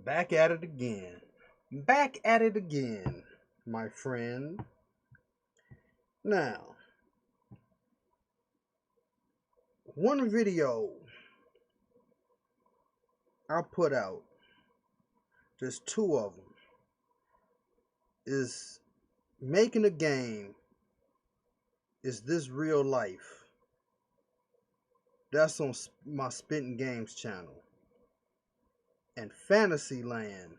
Back at it again. Back at it again, my friend. Now, one video I put out, there's two of them, is making a game. Is this real life? That's on my Spitting Games channel. And Fantasyland,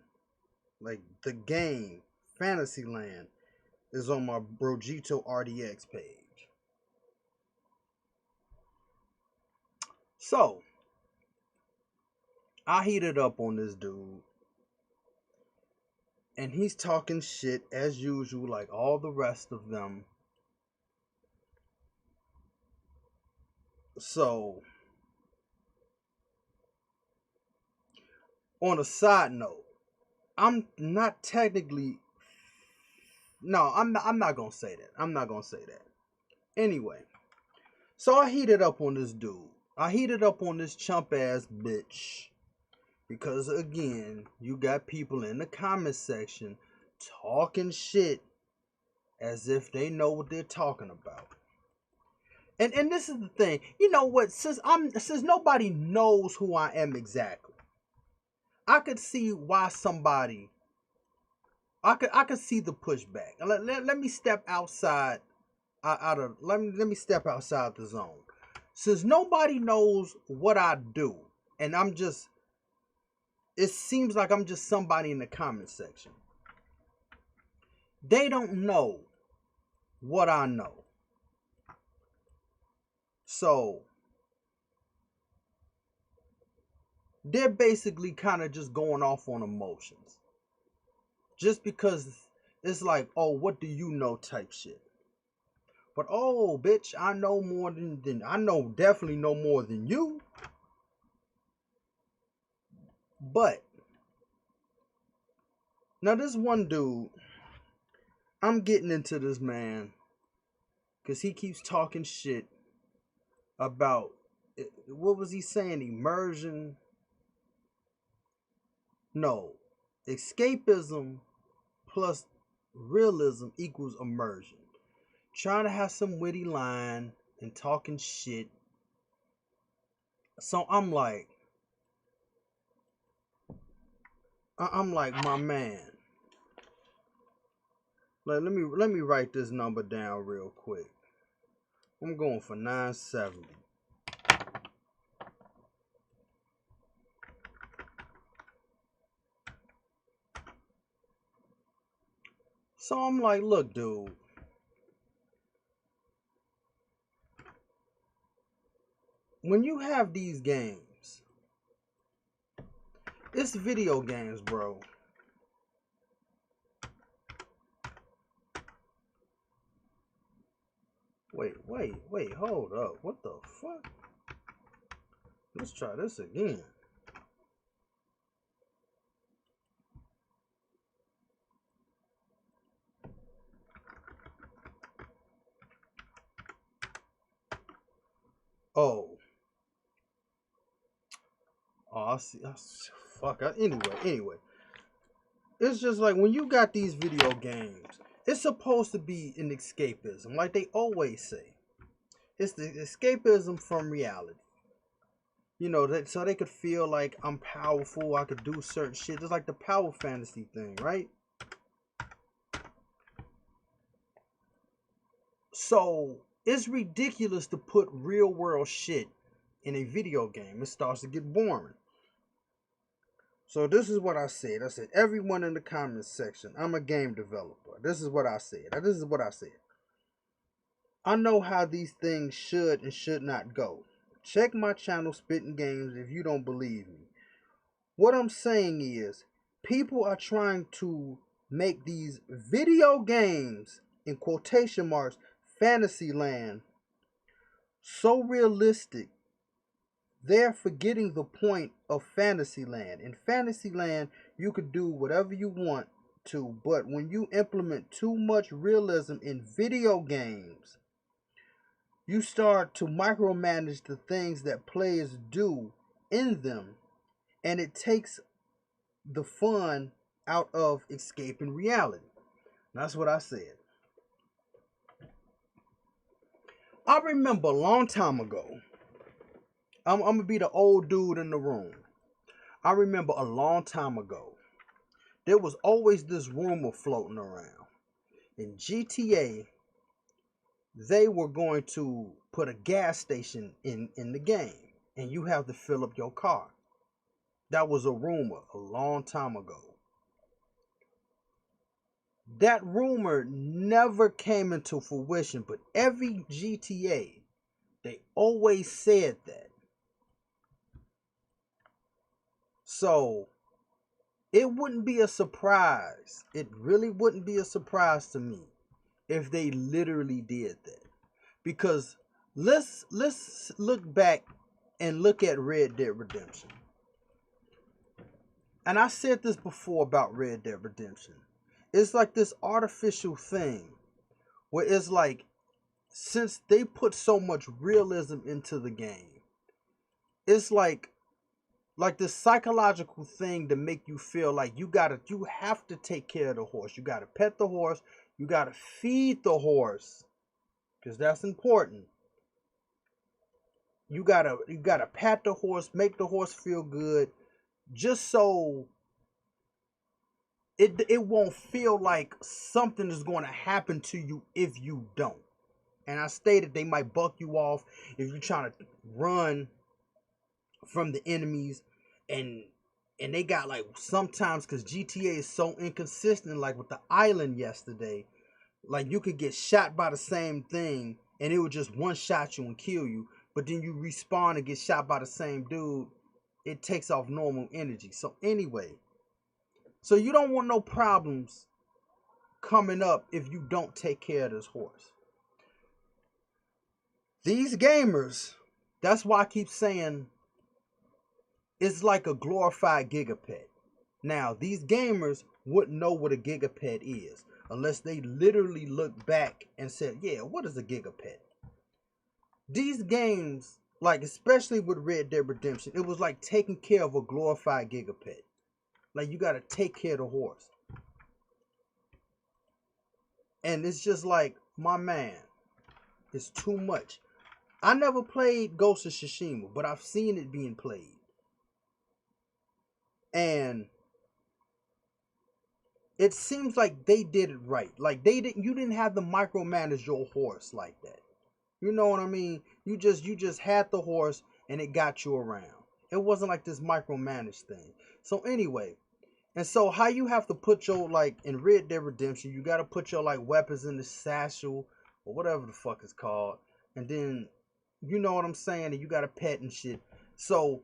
like the game, Fantasyland, is on my Brojito RDX page. So, I heated up on this dude. And he's talking shit as usual, like all the rest of them. So, on a side note, I'm not technically. No, I'm not gonna say that. I'm not gonna say that. Anyway, so I heated up on this dude. I heated up on this chump ass bitch. Because again, you got people in the comment section talking shit as if they know what they're talking about. And this is the thing. You know what? Since nobody knows who I am exactly, I could see why somebody. I could see the pushback. Let me step outside let me step outside the zone. Since nobody knows what I do, and it seems like I'm just somebody in the comment section. They don't know what I know. So they're basically kind of just going off on emotions. Just because it's like, oh, what do you know type shit. But oh, bitch, I know more than I know, definitely know more than you. But now this one dude, I'm getting into this man because he keeps talking shit about, what was he saying? Immersion? No. Escapism plus realism equals immersion. Trying to have some witty line and talking shit. So I'm like, my man. Let me write this number down real quick. I'm going for 970. So I'm like, look, dude. When you have these games, it's video games, bro. Wait, hold up. What the fuck? Let's try this again. Oh, I see. Fuck. Anyway. It's just like when you got these video games, it's supposed to be an escapism, like they always say. It's the escapism from reality. You know, so they could feel like I'm powerful, I could do certain shit. Just like the power fantasy thing, right? So it's ridiculous to put real world shit in a video game. It starts to get boring. So this is what I said. I said, everyone in the comments section, I'm a game developer. This is what I said. I know how these things should and should not go. Check my channel, Spitting Games, if you don't believe me. What I'm saying is, people are trying to make these video games, in quotation marks, Fantasyland, so realistic. They're forgetting the point of Fantasyland. In Fantasyland, you could do whatever you want to, but when you implement too much realism in video games, you start to micromanage the things that players do in them, and it takes the fun out of escaping reality. That's what I said. I remember a long time ago. I'm gonna be the old dude in the room. I remember a long time ago. There was always this rumor floating around. In GTA, they were going to put a gas station in the game, and you have to fill up your car. That was a rumor a long time ago. That rumor never came into fruition, but every GTA, they always said that. So it wouldn't be a surprise. It really wouldn't be a surprise to me if they literally did that. Because let's look back and look at Red Dead Redemption. And I said this before about Red Dead Redemption. It's like this artificial thing where it's like, since they put so much realism into the game, it's like this psychological thing to make you feel like you have to take care of the horse. You gotta pet the horse, you gotta feed the horse, because that's important. You gotta pat the horse, make the horse feel good, just so it won't feel like something is going to happen to you if you don't. And I stated they might buck you off if you're trying to run from the enemies, and they got like sometimes, because GTA is so inconsistent, like with the island yesterday, like you could get shot by the same thing and it would just one shot you and kill you, but then you respawn and get shot by the same dude. It takes off normal energy. So anyway, so you don't want no problems coming up if you don't take care of this horse. These gamers, that's why I keep saying it's like a glorified gigapet. Now, these gamers wouldn't know what a gigapet is unless they literally look back and said, yeah, what is a gigapet? These games, like especially with Red Dead Redemption, it was like taking care of a glorified gigapet. Like you got to take care of the horse. And it's just like, my man, it's too much. I never played Ghost of Tsushima, but I've seen it being played. And it seems like they did it right. Like you didn't have to micromanage your horse like that. You know what I mean? You just had the horse and it got you around. It wasn't like this micromanaged thing. So anyway, and so how you have to put your, like in Red Dead Redemption, you got to put your like weapons in the satchel or whatever the fuck it's called, and then you know what I'm saying, and you got to pet and shit. So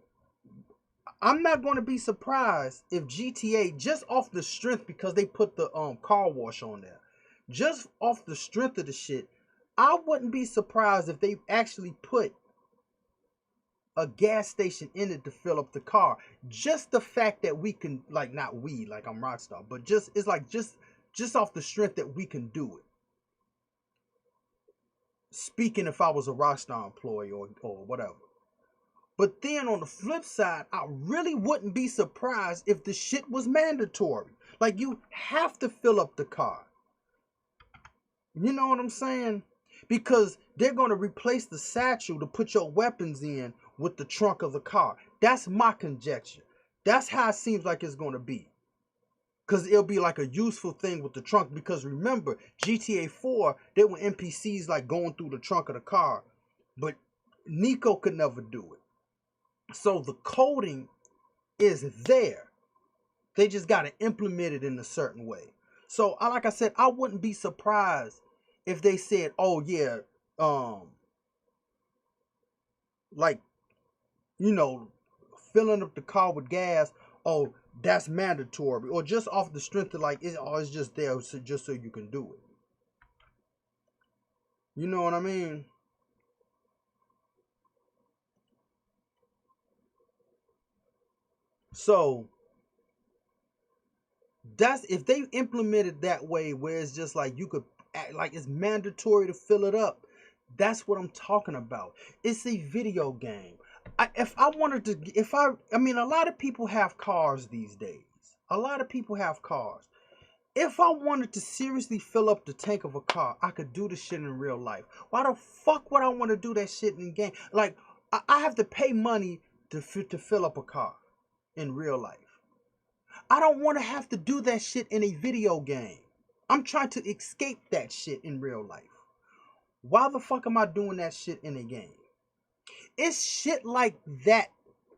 I'm not going to be surprised if GTA, just off the strength, because they put the car wash on there, just off the strength of the shit, I wouldn't be surprised if they actually put a gas station in it to fill up the car. Just the fact that we can, like, not we, like I'm Rockstar, but just, it's like just off the strength that we can do it. Speaking if I was a Rockstar employee or whatever. But then on the flip side, I really wouldn't be surprised if the shit was mandatory. Like you have to fill up the car. You know what I'm saying? Because they're going to replace the satchel to put your weapons in with the trunk of the car. That's my conjecture. That's how it seems like it's going to be. Because it'll be like a useful thing with the trunk. Because remember, GTA 4, there were NPCs like going through the trunk of the car. But Nico could never do it. So the coding is there. They just got to implement it in a certain way. So, like I said, I wouldn't be surprised if they said, oh yeah, like, you know, filling up the car with gas, oh, that's mandatory. Or just off the strength of like, it's just there just so you can do it. You know what I mean? So, that's, if they implemented that way where it's just like you could act like it's mandatory to fill it up, that's what I'm talking about. It's a video game. If I wanted to, I mean, a lot of people have cars these days. A lot of people have cars. If I wanted to seriously fill up the tank of a car, I could do the shit in real life. Why the fuck would I want to do that shit in game? Like, I have to pay money to fill up a car in real life. I don't want to have to do that shit in a video game. I'm trying to escape that shit in real life. Why the fuck am I doing that shit in a game? It's shit like that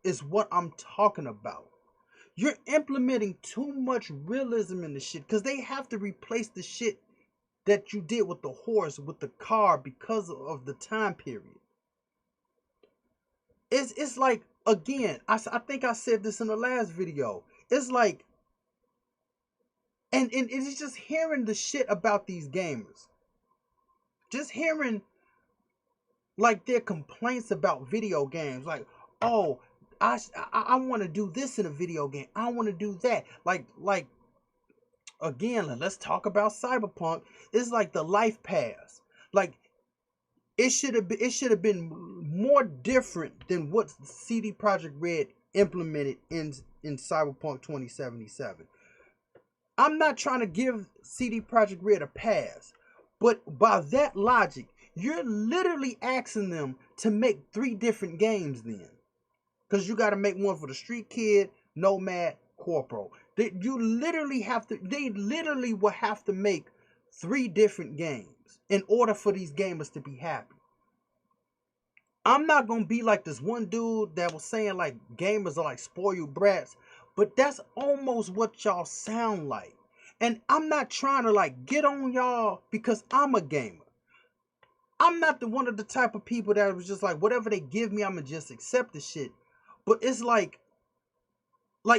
is what I'm talking about. You're implementing too much realism in the shit because they have to replace the shit that you did with the horse, with the car, because of the time period. It's like, again, I think I said this in the last video. It's like, and it's just hearing the shit about these gamers. Just hearing like their complaints about video games. Like, oh, I want to do this in a video game. I want to do that. Like again, let's talk about Cyberpunk. It's like the life pass. Like it should have been more different than what CD Projekt Red implemented in Cyberpunk 2077. I'm not trying to give CD Projekt Red a pass, but by that logic, you're literally asking them to make 3 different games then. Because you got to make one for the Street Kid, Nomad, Corporal. They literally will have to make 3 different games in order for these gamers to be happy. I'm not going to be like this one dude that was saying like gamers are like spoiled brats, but that's almost what y'all sound like. And I'm not trying to like get on y'all because I'm a gamer. I'm not one of the type of people that was just like, whatever they give me, I'm going to just accept the shit. But it's like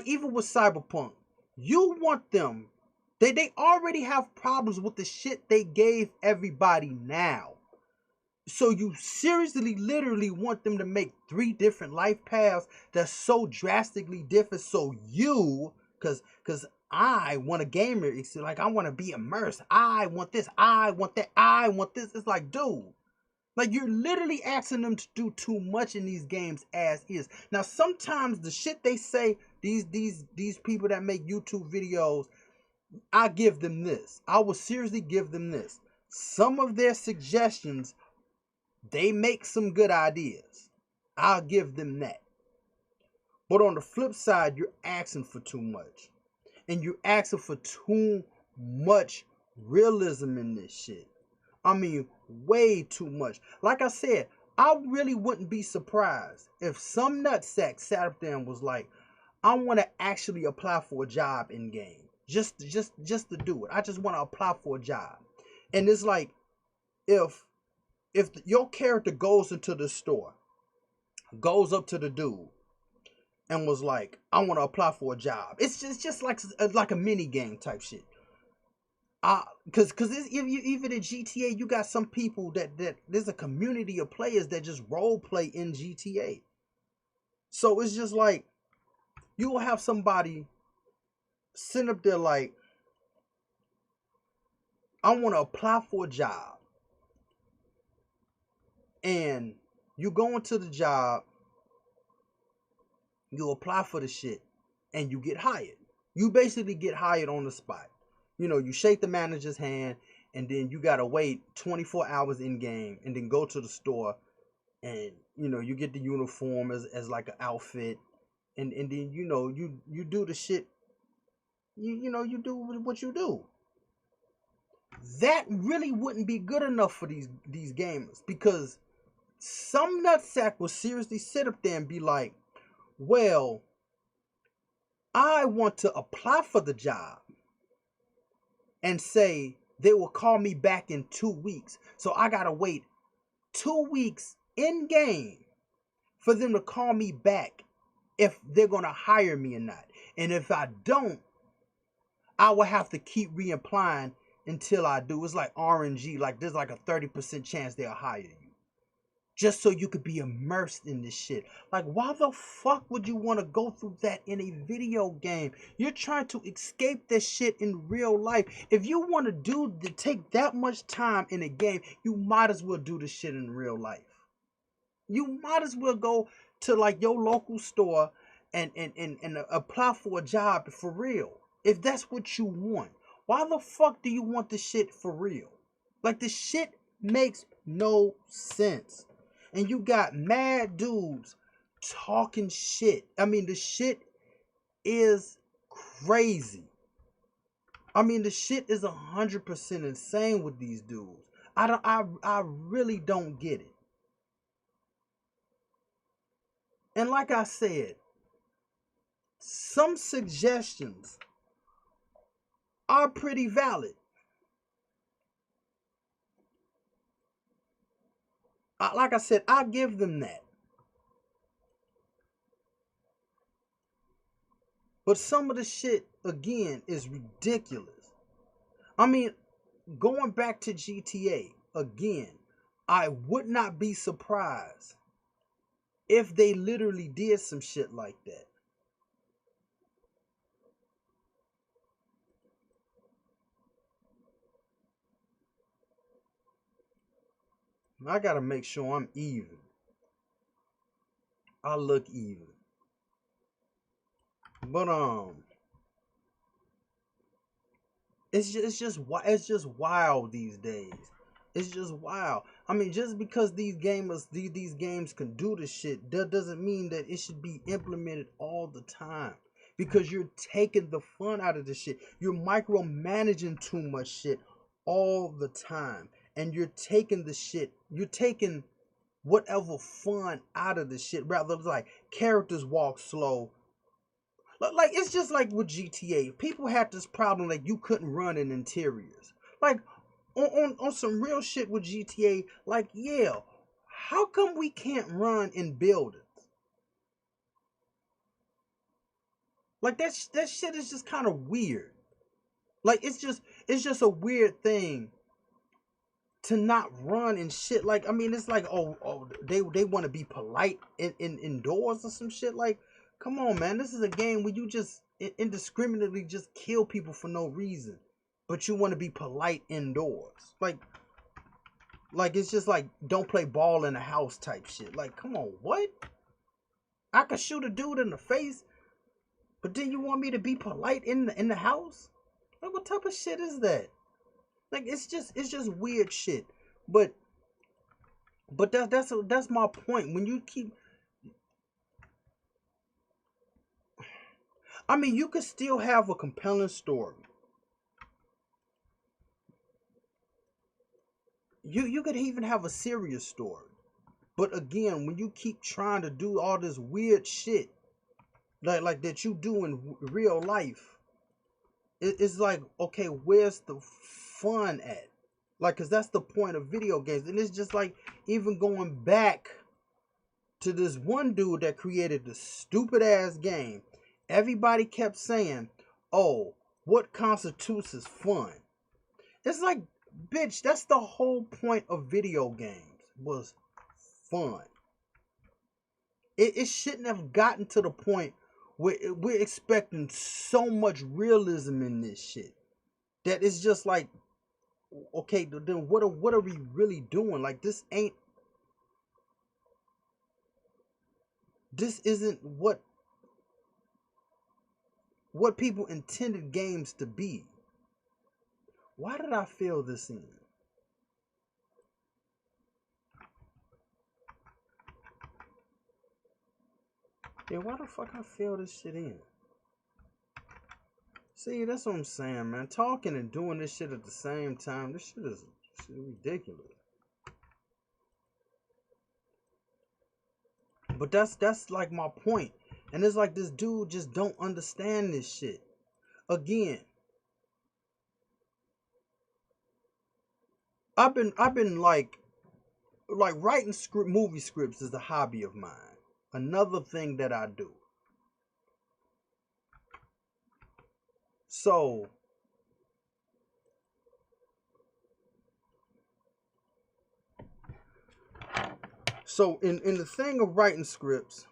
even with Cyberpunk, you want them, they already have problems with the shit they gave everybody now. So you seriously, literally want them to make 3 different life paths that's so drastically different. So you, because I want a gamer, it's like I want to be immersed. I want this, I want that, I want this. It's like, dude. Like, you're literally asking them to do too much in these games as is. Now, sometimes the shit they say, these people that make YouTube videos, I give them this. I will seriously give them this. Some of their suggestions, they make some good ideas. I'll give them that. But on the flip side, you're asking for too much. And you're asking for too much realism in this shit. I mean, way too much. Like I said, I really wouldn't be surprised if some nutsack sat up there and was like, I want to actually apply for a job in game. Just to do it. I just want to apply for a job. And it's like, if your character goes into the store, goes up to the dude, and was like, I want to apply for a job. It's just like a mini game type shit. Because even in GTA, you got some people that there's a community of players that just role play in GTA. So it's just like, you will have somebody sitting up there like, I want to apply for a job. And you go into the job, you apply for the shit, and you get hired. You basically get hired on the spot. You know, you shake the manager's hand, and then you gotta wait 24 hours in game, and then go to the store, and you know, you get the uniform as like an outfit, and then you know, you do the shit. You know, you do what you do. That really wouldn't be good enough for these gamers, because some nutsack will seriously sit up there and be like, well, I want to apply for the job and say they will call me back in 2 weeks. So I gotta wait 2 weeks in game for them to call me back if they're gonna hire me or not. And if I don't, I will have to keep reapplying until I do. It's like RNG, like there's like a 30% chance they'll hire you. Just so you could be immersed in this shit. Like, why the fuck would you want to go through that in a video game? You're trying to escape this shit in real life. If you want to take that much time in a game, you might as well do this shit in real life. You might as well go to like your local store and apply for a job for real. If that's what you want, why the fuck do you want the shit for real? Like, the shit makes no sense. And you got mad dudes talking shit. I mean, the shit is crazy. I mean, the shit is 100% insane with these dudes. I really don't get it. And like I said, some suggestions are pretty valid. Like I said, I give them that. But some of the shit, again, is ridiculous. I mean, going back to GTA, again, I would not be surprised if they literally did some shit like that. I gotta make sure I'm even. I look even. But it's just wild these days. It's just wild. I mean, just because these games can do this shit, that doesn't mean that it should be implemented all the time. Because you're taking the fun out of the shit. You're micromanaging too much shit all the time. And you're taking whatever fun out of the shit. Rather, like, characters walk slow. Like, it's just like with GTA. People had this problem, like, you couldn't run in interiors. Like, on some real shit with GTA, like, yeah, how come we can't run in buildings? Like, that shit is just kind of weird. Like, it's just a weird thing to not run and shit. Like, I mean, it's like, they want to be polite in indoors or some shit. Like, come on, man, this is a game where you just indiscriminately just kill people for no reason, but you want to be polite indoors. Like, it's just like, don't play ball in the house type shit. Like, come on, what? I could shoot a dude in the face, but then you want me to be polite in the house? Like, what type of shit is that? Like, it's just weird shit. But that's my point. When you keep, I mean, you could still have a compelling story. You could even have a serious story. But again, when you keep trying to do all this weird shit, like that you do in real life, it's like, okay, where's the fun at? Like, cause that's the point of video games. And it's just like, even going back to this one dude that created the stupid ass game, everybody kept saying, oh, what constitutes as fun? It's like, bitch, that's the whole point of video games, was fun. It shouldn't have gotten to the point where we're expecting so much realism in this shit that it's just like, okay, then what are we really doing? Like, this isn't what people intended games to be. Why did I feel this in? Yeah, why the fuck I feel this shit in? See, that's what I'm saying, man. Talking and doing this shit at the same time, this shit is ridiculous. But that's like my point. And it's like, this dude just don't understand this shit. Again, I've been like writing movie scripts is a hobby of mine. Another thing that I do. So in the thing of writing scripts,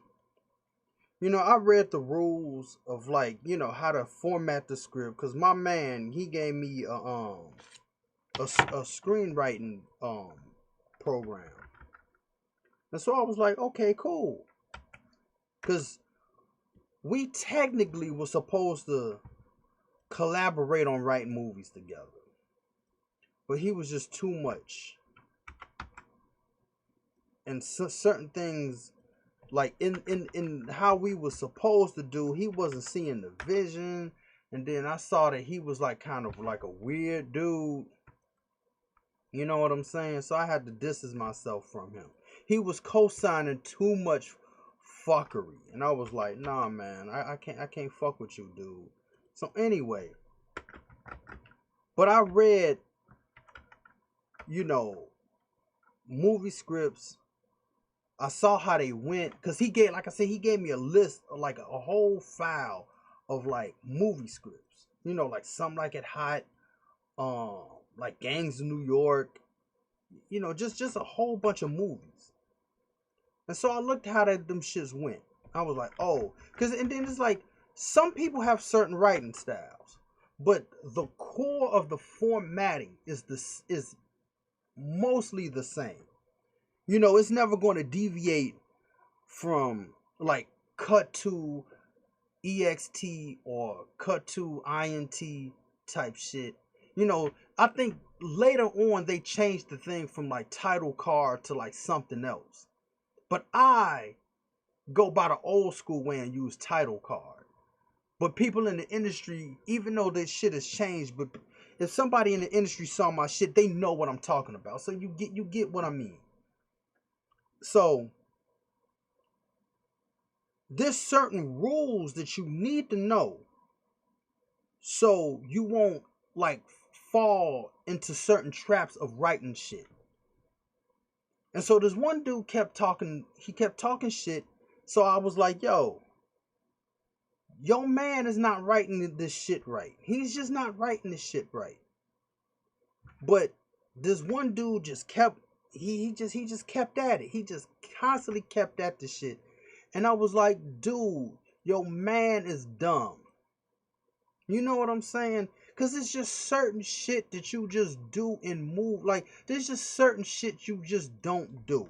I read the rules of, like, how to format the script, because my man, he gave me a screenwriting program. And so I was like, okay, cool. Because we technically were supposed to collaborate on writing movies together. But he was just too much. And certain things, like in how we was supposed to do, he wasn't seeing the vision. And then I saw that he was like kind of like a weird dude. You know what I'm saying? So I had to distance myself from him. He was co-signing too much fuckery. And I was like, nah man, I can't fuck with you, dude. So anyway, but I read, you know, movie scripts. I saw how they went, because he gave, like I said, he gave me a list of like a whole file of like movie scripts. You know, like Some Like It Hot, um, like Gangs of New York, you know, just a whole bunch of movies. And so I looked how them shits went. I was like, oh, because and then it's like some people have certain writing styles, but the core of the formatting is mostly the same. You know, it's never going to deviate from like cut to ext or cut to int type shit. You know, I think later on they changed the thing from like title card to like something else. But I go by the old school way and use title card. But people in the industry, even though this shit has changed, but if somebody in the industry saw my shit, they know what I'm talking about. So you get what I mean. So there's certain rules that you need to know so you won't like fall into certain traps of writing shit. And so this one dude kept talking shit. So I was like, yo man is not writing this shit right. He's just not writing this shit right. But this one dude just kept he just kept at it. He just constantly kept at the shit. And I was like, dude, yo man is dumb. You know what I'm saying? Cause it's just certain shit that you just do and move. Like there's just certain shit you just don't do.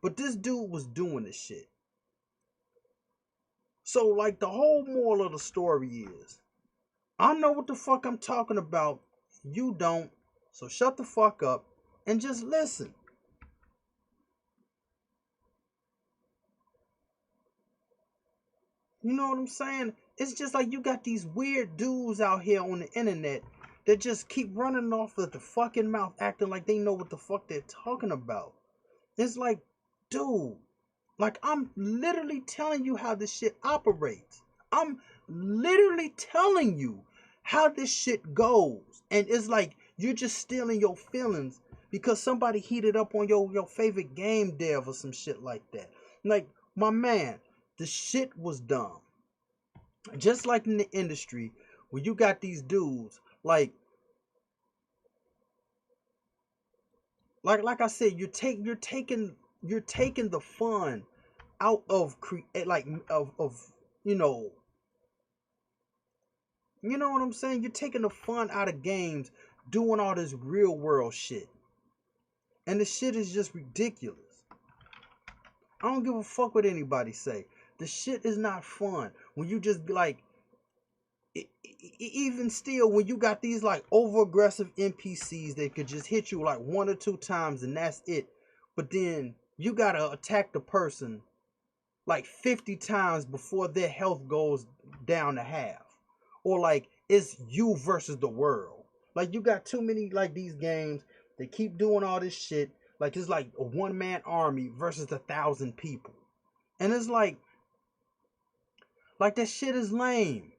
But this dude was doing this shit. So like the whole moral of the story is, I know what the fuck I'm talking about. You don't. So shut the fuck up and just listen. You know what I'm saying? It's just like you got these weird dudes out here on the internet that just keep running off of the fucking mouth acting like they know what the fuck they're talking about. It's like, dude, like I'm literally telling you how this shit operates. I'm literally telling you how this shit goes. And it's like you're just stealing your feelings because somebody heated up on your favorite game dev or some shit like that. Like, my man, the shit was dumb. Just like in the industry, where you got these dudes, like I said, you're taking the fun out of create like of you know what I'm saying? You're taking the fun out of games, doing all this real world shit. And the shit is just ridiculous. I don't give a fuck what anybody say. The shit is not fun. When you just like, even still, when you got these like over aggressive NPCs that could just hit you like one or two times and that's it. But then you gotta attack the person like 50 times before their health goes down to half. Or like it's you versus the world. Like you got too many like these games. They keep doing all this shit. Like it's like a one-man army versus 1,000 people. And it's like that shit is lame.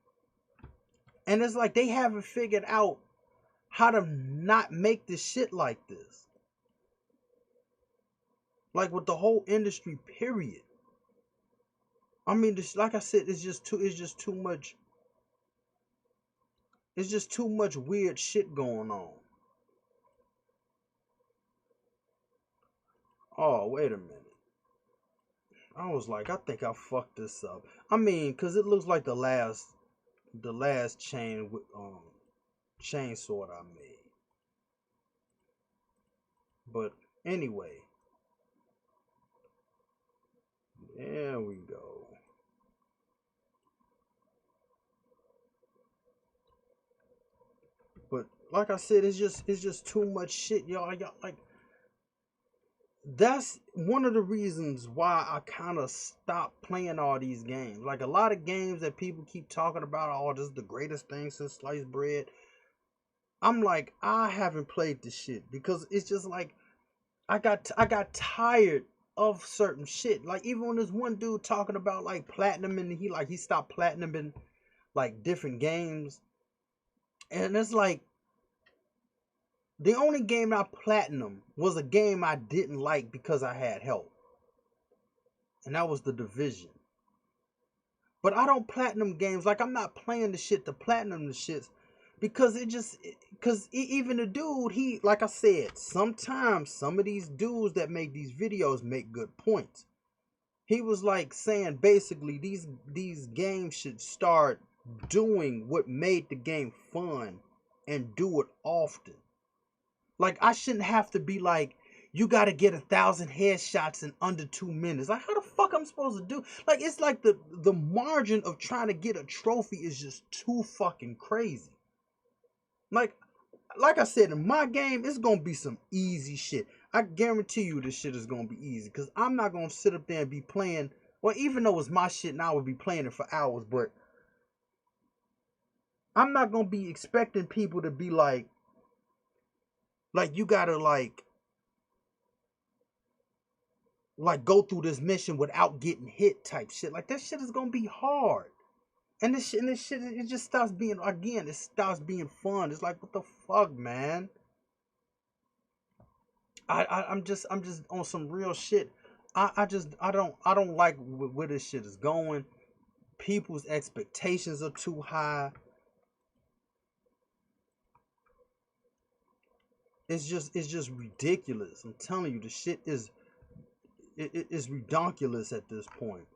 And it's like they haven't figured out how to not make this shit like this. Like with the whole industry, period. I mean, this, like I said, it's just too much. It's just too much weird shit going on. Oh, wait a minute. I was like, I think I fucked this up. I mean, cause it looks like the last chain sword I made. But anyway, there we go. like I said, it's just too much shit, y'all. Like, that's one of the reasons why I kind of stopped playing all these games. Like, a lot of games that people keep talking about, oh, this is the greatest thing since sliced bread. I'm like, I haven't played this shit because it's just like I got tired of certain shit. Like, even when there's one dude talking about like platinum, and he stopped platinum in like different games, and it's like the only game I platinum was a game I didn't like because I had help, and that was the Division. But I don't platinum games. Like, I'm not playing the shit to platinum the shits because even the dude, he, like I said, sometimes some of these dudes that make these videos make good points. He was like saying basically these games should start doing what made the game fun and do it often. Like, I shouldn't have to be like, you got to get 1,000 headshots in under 2 minutes. Like, how the fuck I'm supposed to do? Like, it's like the margin of trying to get a trophy is just too fucking crazy. Like I said, in my game, it's gonna be some easy shit. I guarantee you this shit is gonna be easy. Cause I'm not gonna sit up there and be playing. Well, even though it's my shit and I would be playing it for hours, but I'm not gonna be expecting people to be like you gotta like go through this mission without getting hit type shit. Like, that shit is gonna be hard. And this shit, it just stops being, again, it stops being fun. It's like, what the fuck, man? I'm just on some real shit. I don't like where this shit is going. People's expectations are too high. It's just ridiculous. I'm telling you, the shit is ridiculous at this point.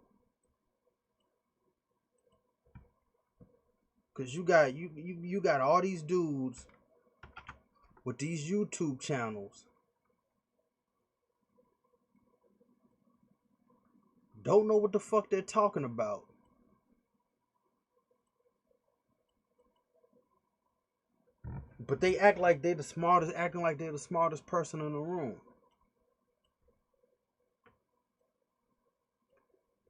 Cause you got all these dudes with these YouTube channels, don't know what the fuck they're talking about. But they act like they're the smartest, acting like they're the smartest person in the room.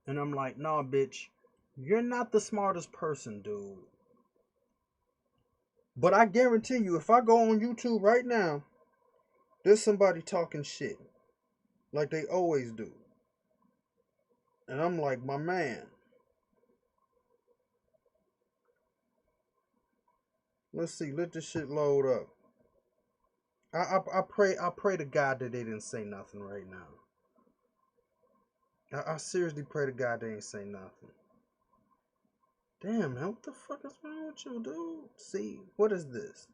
And I'm like, nah, bitch, you're not the smartest person, dude. But I guarantee you, if I go on YouTube right now, there's somebody talking shit. Like they always do. And I'm like, my man, let's see, let this shit load up. I pray to God that they didn't say nothing right now. I seriously pray to God they ain't say nothing. Damn, man, what the fuck is wrong with you, dude? See, what is this?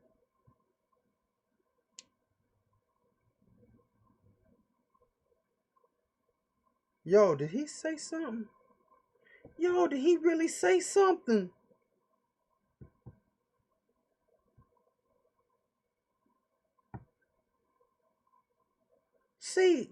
Yo, did he say something? Yo, did he really say something? See,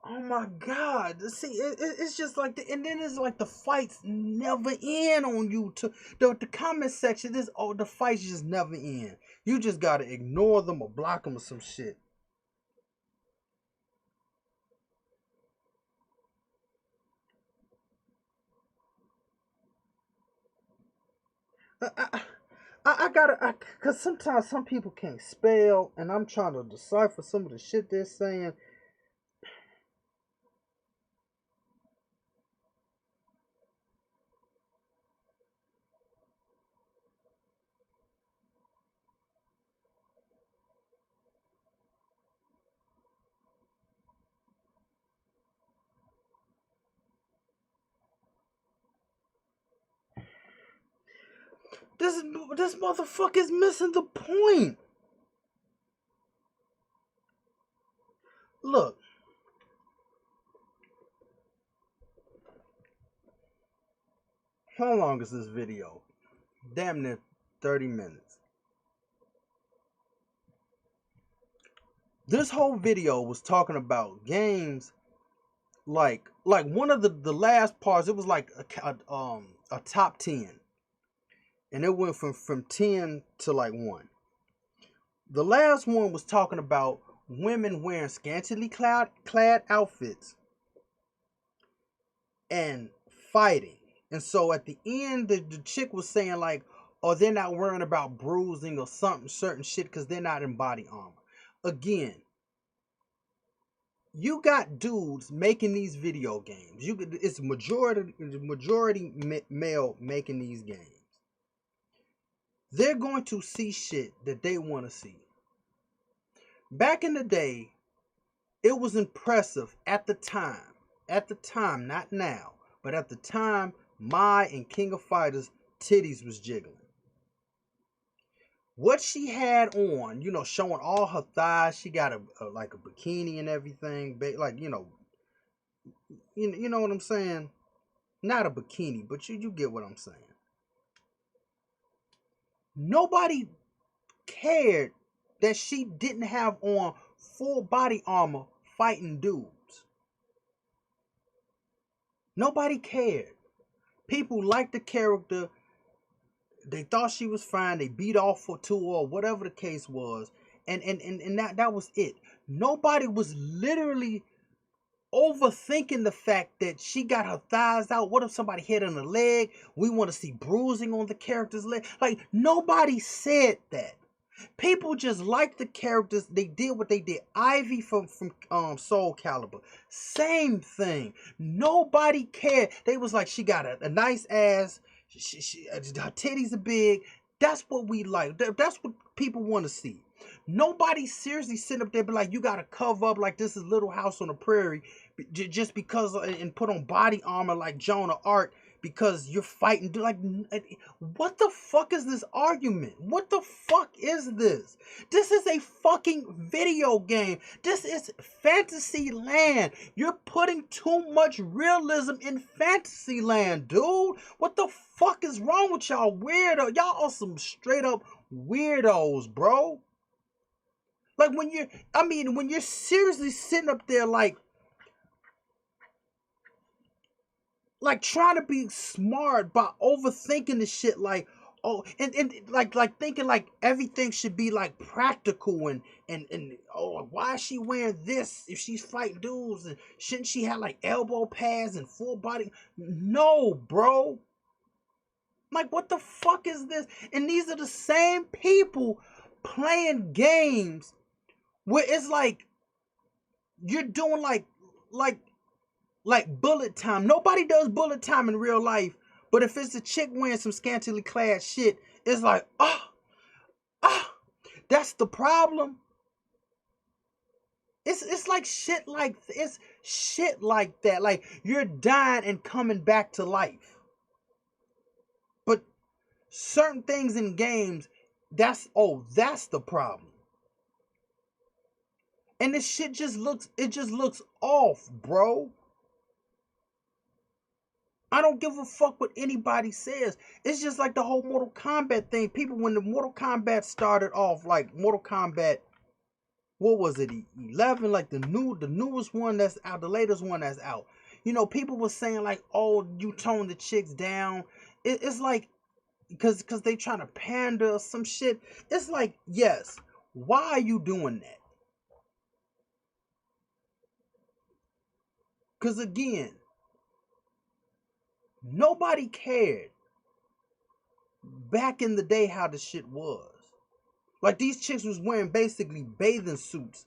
oh my God! See, it's just like and then it's like the fights never end on YouTube. The comment section, the fights just never end. You just gotta ignore them or block them or some shit. I, I gotta, cause sometimes some people can't spell, and I'm trying to decipher some of the shit they're saying. This motherfucker's missing the point. Look, how long is this video? Damn near 30 minutes. This whole video was talking about games like one of the last parts, it was like a top 10. and it went from 10 to like 1. The last one was talking about women wearing scantily clad outfits and fighting. And so at the end, the chick was saying like, oh, they're not worrying about bruising or something, certain shit, because they're not in body armor. Again, you got dudes making these video games. It's majority male making these games. They're going to see shit that they want to see. Back in the day, it was impressive at the time. At the time, not now, but at the time, Mai and King of Fighters titties was jiggling. What she had on, showing all her thighs. She got a like a bikini and everything, like you know what I'm saying? Not a bikini, but you get what I'm saying. Nobody cared that she didn't have on full body armor fighting dudes. Nobody cared. People liked the character. They thought she was fine. They beat off for two or whatever the case was. And that was it. Nobody was literally overthinking the fact that she got her thighs out. What if somebody hit on the leg? We want to see bruising on the character's leg. Like, nobody said that. People just liked the characters. They did what they did. Ivy from Soul Calibur, same thing. Nobody cared. They was like, she got a nice ass. Her titties are big. That's what we like. That's what people want to see. Nobody seriously sitting up there be like, you got to cover up like this is Little House on the Prairie just because, and put on body armor like Joan of Arc because you're fighting. Like, what the fuck is this argument? What the fuck is this? This is a fucking video game. This is fantasy land. You're putting too much realism in fantasy land, dude. What the fuck is wrong with y'all weirdo? Y'all are some straight up weirdos, bro. Like, when you're seriously sitting up there like trying to be smart by overthinking the shit, like, oh, and like thinking like everything should be like practical and oh, why is she wearing this if she's fighting dudes, and shouldn't she have like elbow pads and full body? No, bro. Like, what the fuck is this? And these are the same people playing games where it's like you're doing like bullet time. Nobody does bullet time in real life, but if it's a chick wearing some scantily clad shit, it's like, that's the problem. It's like shit like it's shit like that. Like, you're dying and coming back to life. But certain things in games, that's the problem. And this shit just looks off, bro. I don't give a fuck what anybody says. It's just like the whole Mortal Kombat thing. People, when the Mortal Kombat started off, like Mortal Kombat, what was it, 11? Like the newest one that's out, the latest one that's out. People were saying like, oh, you tone the chicks down. It's like, because they trying to pander or some shit. It's like, yes, why are you doing that? Because again, nobody cared back in the day how the shit was. Like, these chicks was wearing basically bathing suits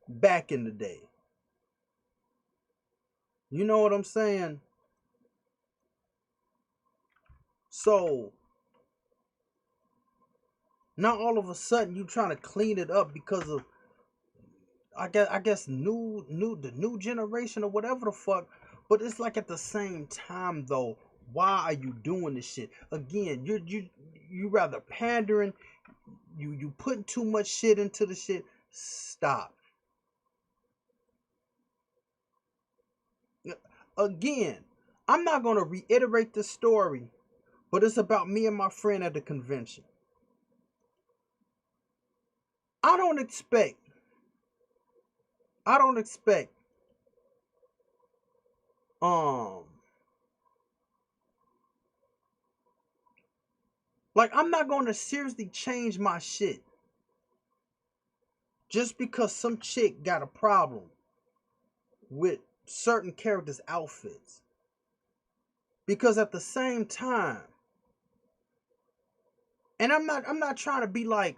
back in the day. You know what I'm saying? So now all of a sudden you trying to clean it up because of, I guess the new generation or whatever the fuck. But it's like, at the same time though, why are you doing this shit? Again, you rather pandering, you putting too much shit into the shit. Stop. Again, I'm not gonna reiterate this story, but it's about me and my friend at the convention. I don't expect um Like, I'm not going to seriously change my shit just because some chick got a problem with certain characters' outfits. Because at the same time, and I'm not trying to be like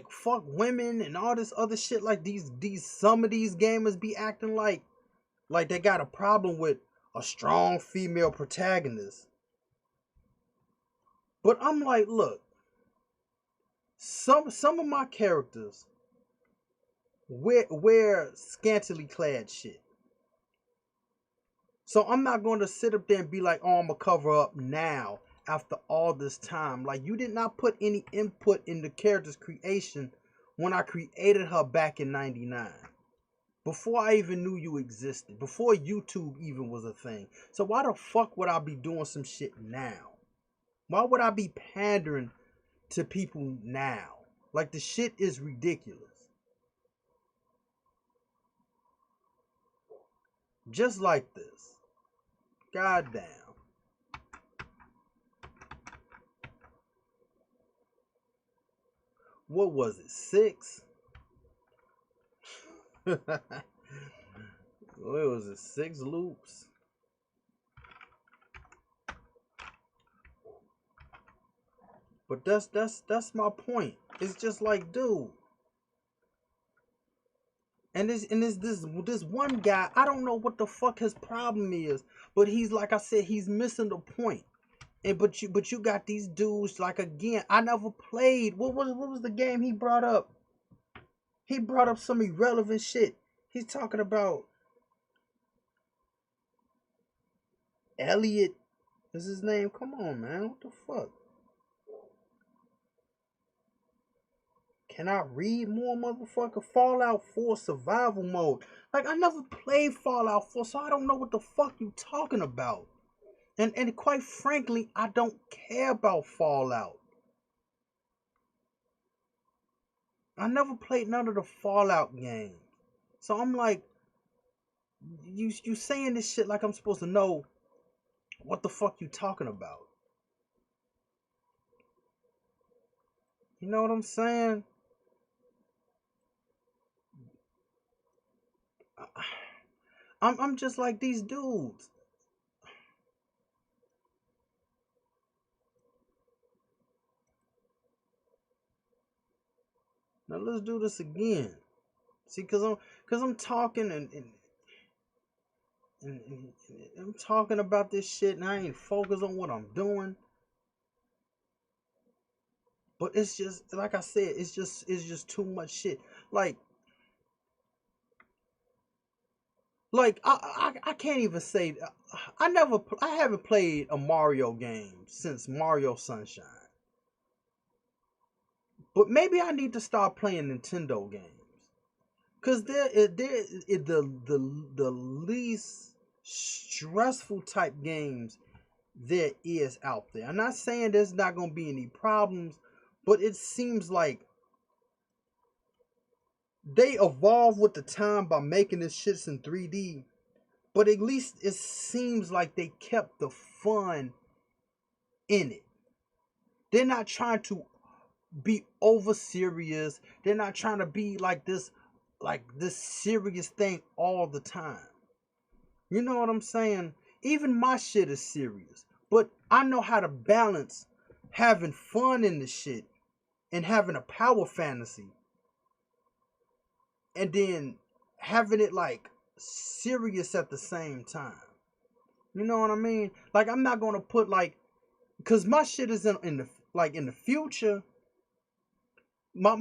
fuck women and all this other shit like these some of these gamers be acting like they got a problem with a strong female protagonist. But I'm like, look, some of my characters wear scantily clad shit. So I'm not going to sit up there and be like, oh, I'm gonna cover up now after all this time. Like, you did not put any input in the character's creation when I created her back in 99. Before I even knew you existed. Before YouTube even was a thing. So why the fuck would I be doing some shit now? Why would I be pandering to people now? Like, the shit is ridiculous. Just like this. God damn. What was it? 6? What was it? 6 loops? But that's my point. It's just like, dude. And this one guy, I don't know what the fuck his problem is, but he's, like I said, he's missing the point. And but you got these dudes, like, again, I never played. What was the game he brought up? He brought up some irrelevant shit. He's talking about Elliot is his name. Come on, man. What the fuck? Can I read more, motherfucker? Fallout 4 survival mode. Like, I never played Fallout 4, so I don't know what the fuck you talking about. And quite frankly, I don't care about Fallout. I never played none of the Fallout games. So I'm like, you saying this shit like I'm supposed to know what the fuck you talking about. You know what I'm saying? I'm just like these dudes. Now let's do this again. See, cause I'm talking and I'm talking about this shit and I ain't focused on what I'm doing. But it's just like I said, it's just too much shit. Like I can't even say I haven't played a Mario game since Mario Sunshine. But maybe I need to start playing Nintendo games. Cause the least stressful type games there is out there. I'm not saying there's not gonna be any problems, but it seems like they evolve with the time by making this shits in 3D. But at least it seems like they kept the fun in it. They're not trying to be over serious. They're not trying to be like this serious thing all the time. You know what I'm saying? Even my shit is serious. But I know how to balance having fun in the shit and having a power fantasy. And then having it like serious at the same time. You know what I mean? Like, I'm not gonna put like, cause my shit is in the future. My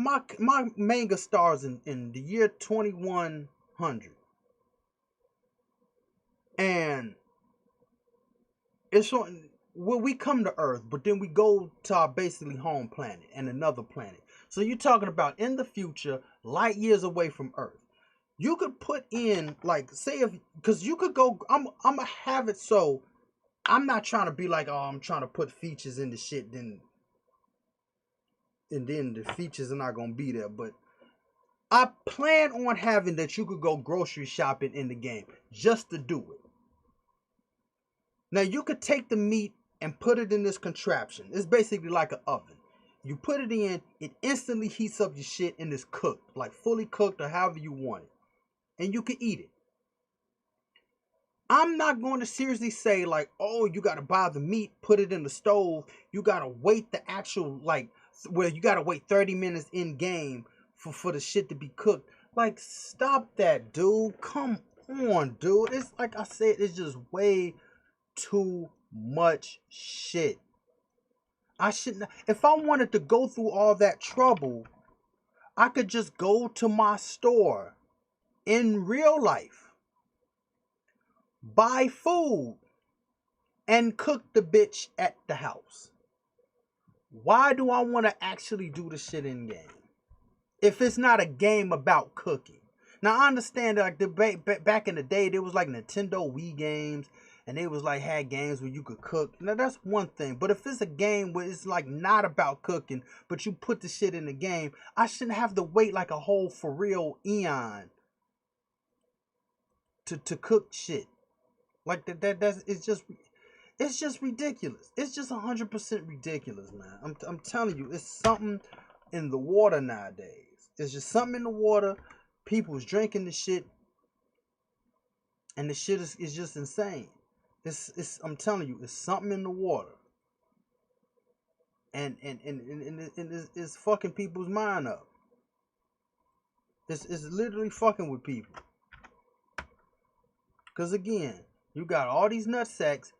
manga stars in the year 2100, and it's on. Well, we come to Earth, but then we go to our basically home planet and another planet. So you're talking about in the future, light years away from Earth. You could put in like, say, if because you could go. I'm gonna have it so I'm not trying to be like, oh, I'm trying to put features in the shit, then and then the features are not gonna be there. But I plan on having that you could go grocery shopping in the game just to do it. Now you could take the meat and put it in this contraption. It's basically like an oven. You put it in, it instantly heats up your shit and it's cooked, like fully cooked or however you want it. And you can eat it. I'm not going to seriously say like, oh, you got to buy the meat, put it in the stove. You got to wait the actual, like, where you got to wait 30 minutes in game for the shit to be cooked. Like, stop that, dude. Come on, dude. It's like I said, it's just way too much shit. I shouldn't. If I wanted to go through all that trouble, I could just go to my store in real life, buy food, and cook the bitch at the house. Why do I want to actually do the shit in game if it's not a game about cooking? Now I understand that like the back in the day there was like Nintendo Wii games and they was like had games where you could cook. Now that's one thing, but if it's a game where it's like not about cooking, but you put the shit in the game, I shouldn't have to wait like a whole for real eon to cook shit. Like that's it's just ridiculous. It's just 100% ridiculous, man. I'm telling you, it's something in the water nowadays. It's just something in the water. People's drinking the shit, and the shit is just insane. It's I'm telling you, it's something in the water, and it's fucking people's mind up. It's literally fucking with people. Cause again, you got all these nutsacks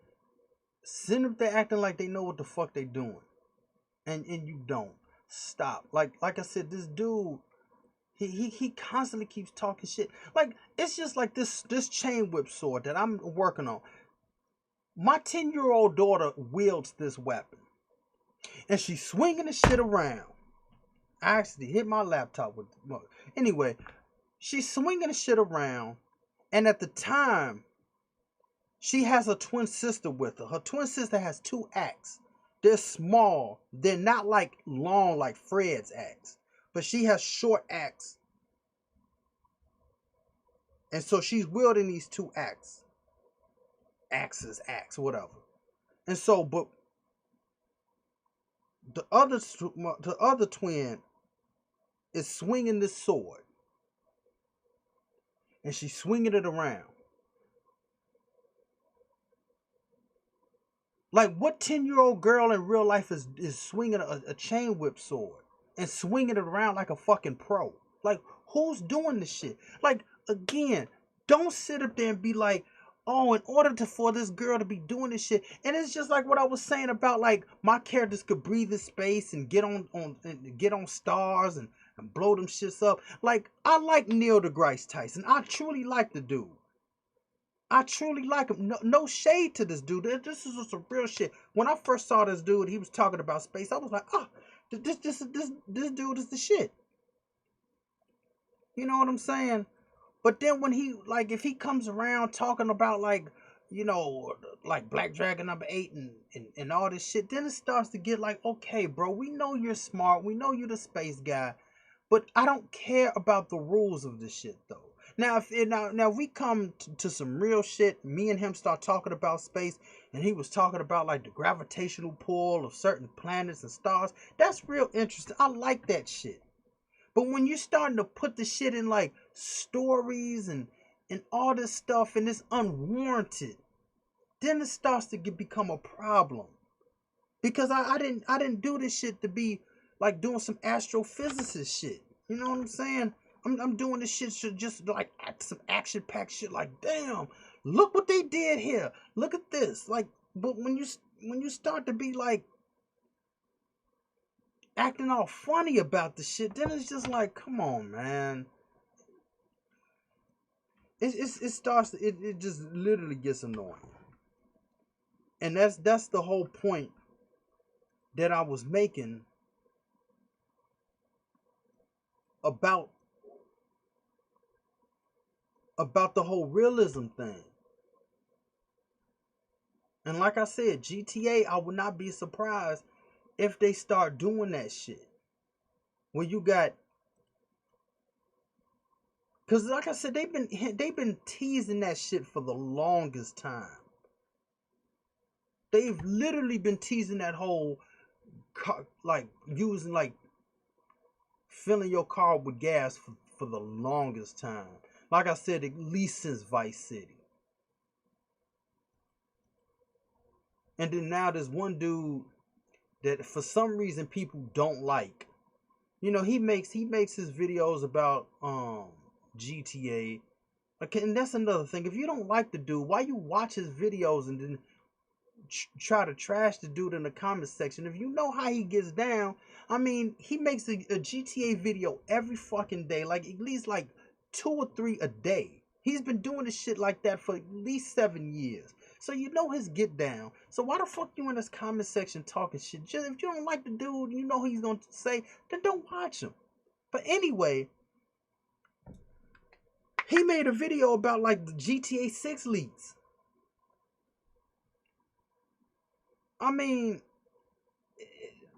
sitting up there acting like they know what the fuck they doing, and you don't. Stop. Like I said, this dude, he constantly keeps talking shit. Like it's just like this chain whip sword that I'm working on. My 10-year-old daughter wields this weapon, and she's swinging the shit around. I actually hit my laptop with. Well, anyway, she's swinging the shit around, and at the time, she has a twin sister with her. Her twin sister has 2 axes. They're small. They're not like long like Fred's axe, but she has short axe. And so she's wielding these 2 axes, whatever. And so, but the other twin is swinging this sword, and she's swinging it around. Like, what 10-year-old girl in real life is swinging a chain whip sword and swinging it around like a fucking pro? Like, who's doing this shit? Like, again, don't sit up there and be like, oh, in order for this girl to be doing this shit. And it's just like what I was saying about, like, my characters could breathe in space and get on stars and blow them shits up. Like, I like Neil deGrasse Tyson. I truly like the dude. I truly like him. No shade to this dude. This is some real shit. When I first saw this dude, he was talking about space. I was like, oh, this dude is the shit. You know what I'm saying? But then when he, like, if he comes around talking about, like, you know, like Black Dragon #8 and all this shit, then it starts to get like, okay, bro, we know you're smart. We know you're the space guy. But I don't care about the rules of this shit, though. Now, if we come to some real shit, me and him start talking about space, and he was talking about like the gravitational pull of certain planets and stars. That's real interesting. I like that shit. But when you're starting to put the shit in like stories and all this stuff, and it's unwarranted, then it starts to become a problem. Because I didn't do this shit to be like doing some astrophysicist shit. You know what I'm saying? I'm doing this shit just like some action packed shit. Like, damn, look what they did here. Look at this. Like, but when you start to be like acting all funny about the shit, then it's just like, come on, man. It just literally gets annoying. And that's the whole point that I was making about the whole realism thing. And like I said, GTA, I would not be surprised if they start doing that shit. When you got, cause like I said, they've been teasing that shit for the longest time. they've literally been teasing that whole car, like using like filling your car with gas for the longest time. Like I said, at least since Vice City. And then now there's one dude that for some reason people don't like. You know, he makes his videos about GTA. Okay, and that's another thing. If you don't like the dude, why you watch his videos and then try to trash the dude in the comment section? If you know how he gets down, I mean, he makes a GTA video every fucking day, like at least like 2 or 3 a day. He's been doing this shit like that for at least 7 years. So you know his get down. So why the fuck you in this comment section talking shit? Just if you don't like the dude, you know he's gonna say, then don't watch him. But anyway, he made a video about like the GTA 6 leaks. I mean,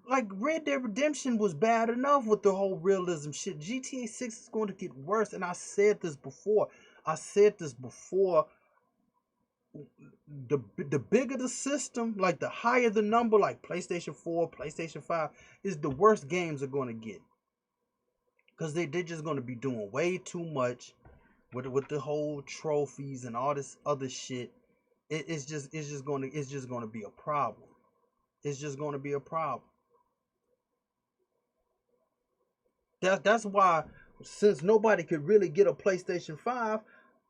like Red Dead Redemption was bad enough with the whole realism shit. GTA 6 is going to get worse, and I said this before. The bigger the system, like the higher the number, like PlayStation 4, PlayStation 5, is the worst games are going to get. Because they're just going to be doing way too much with the whole trophies and all this other shit. It's just going to be a problem. It's just going to be a problem. That's why, since nobody could really get a PlayStation 5,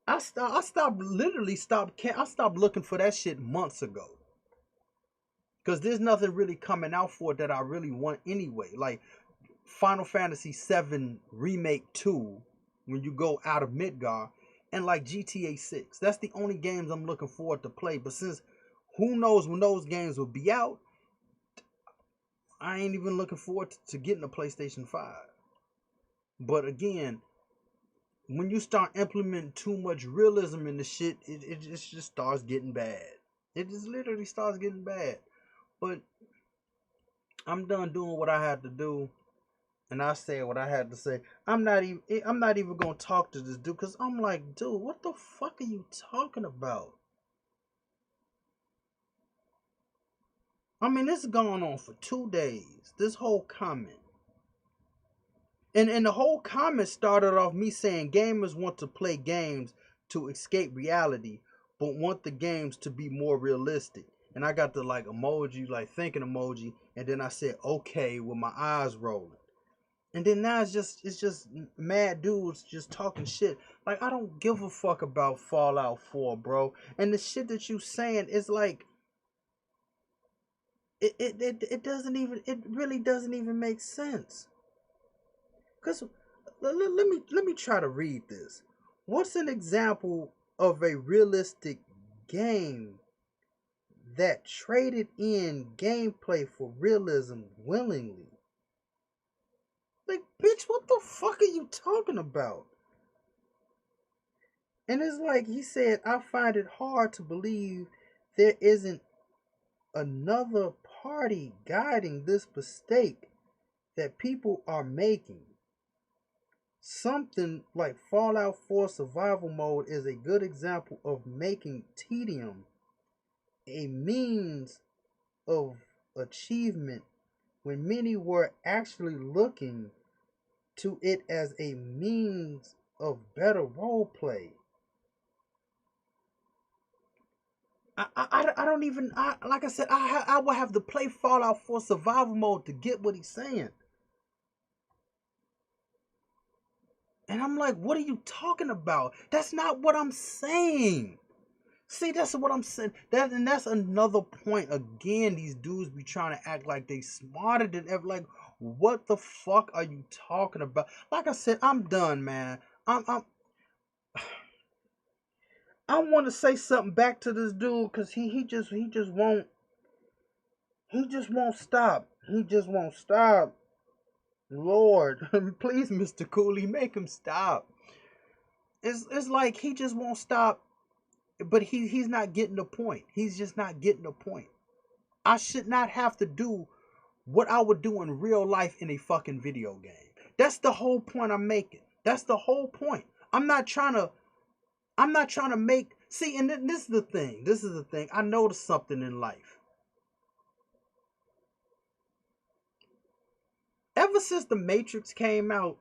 I stopped looking for that shit months ago. Because there's nothing really coming out for it that I really want anyway. Like Final Fantasy VII Remake 2, when you go out of Midgar, and like GTA 6. That's the only games I'm looking forward to play. But since who knows when those games will be out, I ain't even looking forward to getting a PlayStation 5. But again, when you start implementing too much realism in the shit, it just starts getting bad. It just literally starts getting bad. But I'm done doing what I had to do, and I said what I had to say. I'm not even gonna talk to this dude, because I'm like, dude, what the fuck are you talking about? I mean, this is going on for 2 days. This whole comment. And the whole comment started off me saying gamers want to play games to escape reality, but want the games to be more realistic. And I got the like emoji, like thinking emoji, and then I said okay with my eyes rolling. And then now it's just mad dudes just talking shit. Like, I don't give a fuck about Fallout 4, bro. And the shit that you saying is like it doesn't even, it really doesn't even make sense. Cause let me try to read this. What's an example of a realistic game that traded in gameplay for realism willingly? Like, bitch, what the fuck are you talking about? And it's like he said, I find it hard to believe there isn't another party guiding this mistake that people are making. Something like Fallout 4 survival mode is a good example of making tedium a means of achievement when many were actually looking to it as a means of better roleplay. I don't even, like I said, I will have to play Fallout 4 survival mode to get what he's saying. And I'm like, what are you talking about? That's not what I'm saying. See, that's what I'm saying. That's another point. Again, these dudes be trying to act like they smarter than ever. Like, what the fuck are you talking about? Like I said, I'm done, man. I want to say something back to this dude, because he just won't stop. He just won't stop. Lord, please, Mr. Cooley, make him stop. It's like he just won't stop, but he's not getting the point. He's just not getting the point. I should not have to do what I would do in real life in a fucking video game. That's the whole point I'm making. That's the whole point. I'm not trying to make, see, and this is the thing. I noticed something in life. ever since the Matrix came out,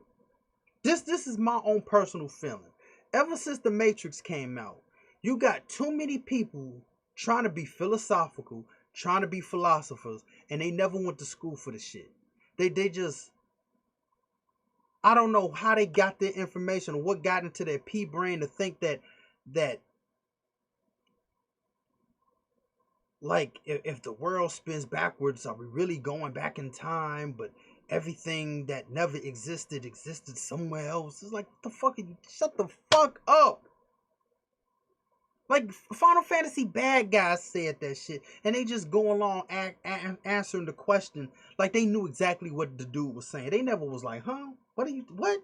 this is my own personal feeling. Ever since the Matrix came out, you got too many people trying to be philosophical, trying to be philosophers, and they never went to school for the shit. They just, I don't know how they got their information or what got into their pea brain to think that like if the world spins backwards, are we really going back in time? But everything that never existed somewhere else. It's like, what the fuck? Shut the fuck up. Like Final Fantasy bad guys said that shit, and they just go along answering the question like they knew exactly what the dude was saying. They never was like, huh? What?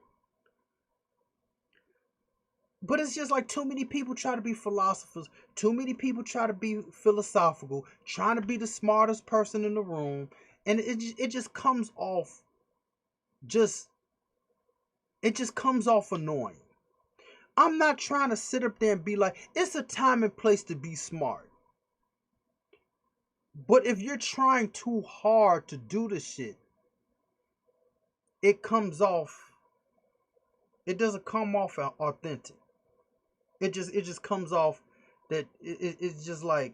But it's just like too many people try to be philosophers. Too many people try to be philosophical, trying to be the smartest person in the room, and it just comes off just it just comes off annoying. I'm not trying to sit up there and be like, it's a time and place to be smart. But if you're trying too hard to do the shit, it comes off. It doesn't come off authentic. It just comes off that it's just like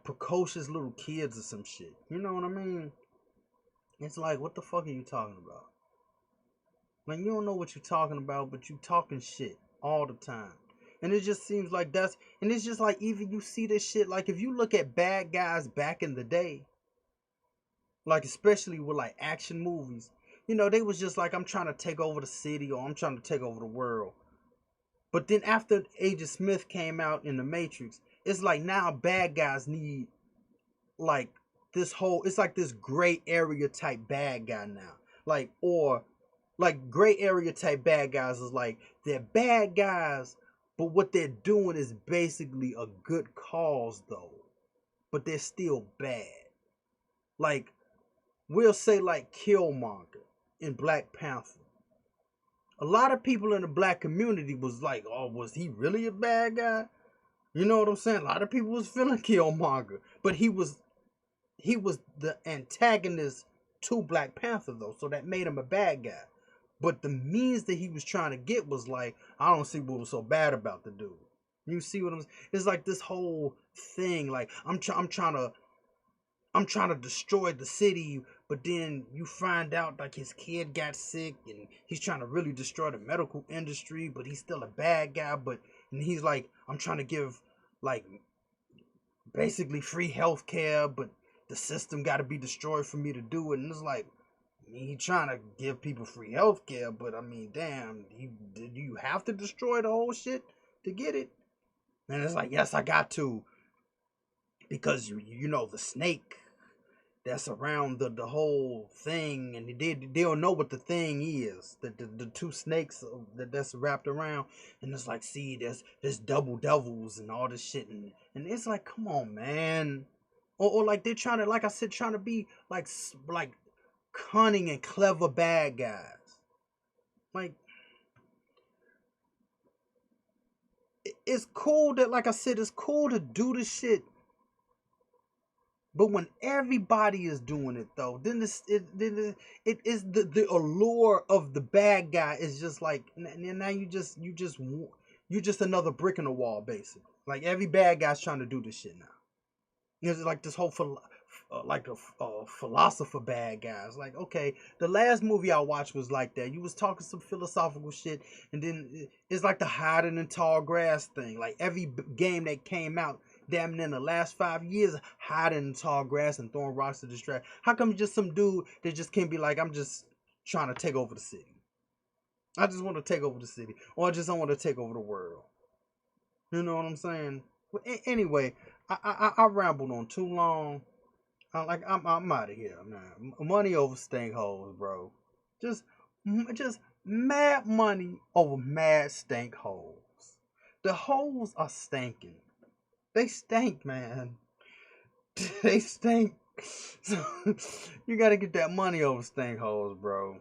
precocious little kids or some shit. You know what I mean? It's like, what the fuck are you talking about? Like, you don't know what you're talking about, but you talking shit all the time. And it just seems like and it's just like, even you see this shit, like if you look at bad guys back in the day, like especially with like action movies, they was just like, I'm trying to take over the city or I'm trying to take over the world. But then after Agent Smith came out in the Matrix, it's like now bad guys need like it's like this gray area type bad guy now. Like gray area type bad guys is like they're bad guys, but what they're doing is basically a good cause though. But they're still bad. Like we'll say like Killmonger in Black Panther. A lot of people in the black community was like, oh, was he really a bad guy? You know what I'm saying? A lot of people was feeling Killmonger, but he was the antagonist to Black Panther though, so that made him a bad guy. But the means that he was trying to get was like, I don't see what was so bad about the dude. You see what I'm saying? It's like this whole thing, like I'm trying to destroy the city, but then you find out like his kid got sick and he's trying to really destroy the medical industry, but he's still a bad guy. And he's like, I'm trying to give like basically free health care, but the system got to be destroyed for me to do it. And it's like, I mean, he's trying to give people free health care, but I mean, damn, do you have to destroy the whole shit to get it? And it's like, yes, I got to, because you know the snake that's around the whole thing, and they don't know what the thing is. The two snakes that's wrapped around, and it's like, see, there's double devils and all this shit, and it's like, come on, man. Or like they're trying to, like I said, trying to be like cunning and clever bad guys. Like, it's cool that, like I said, it's cool to do this shit. But when everybody is doing it though, then it is the allure of the bad guy is just like, now you just another brick in the wall basically. Like every bad guy's trying to do this shit now. It's like this whole philosopher bad guys. Like, okay, the last movie I watched was like that. You was talking some philosophical shit, and then it's like the hiding in tall grass thing. Like every game that came out, damn near in the last 5 years, hiding in tall grass and throwing rocks to distract. How come just some dude that just can't be like, I'm just trying to take over the city. I just want to take over the city, or I just don't want to take over the world. You know what I'm saying? But anyway, I rambled on too long. I'm out of here, man. Money over stink holes, bro. Just mad money over mad stink holes. The holes are stinking. They stink, man. They stink. So you gotta get that money over stink holes, bro.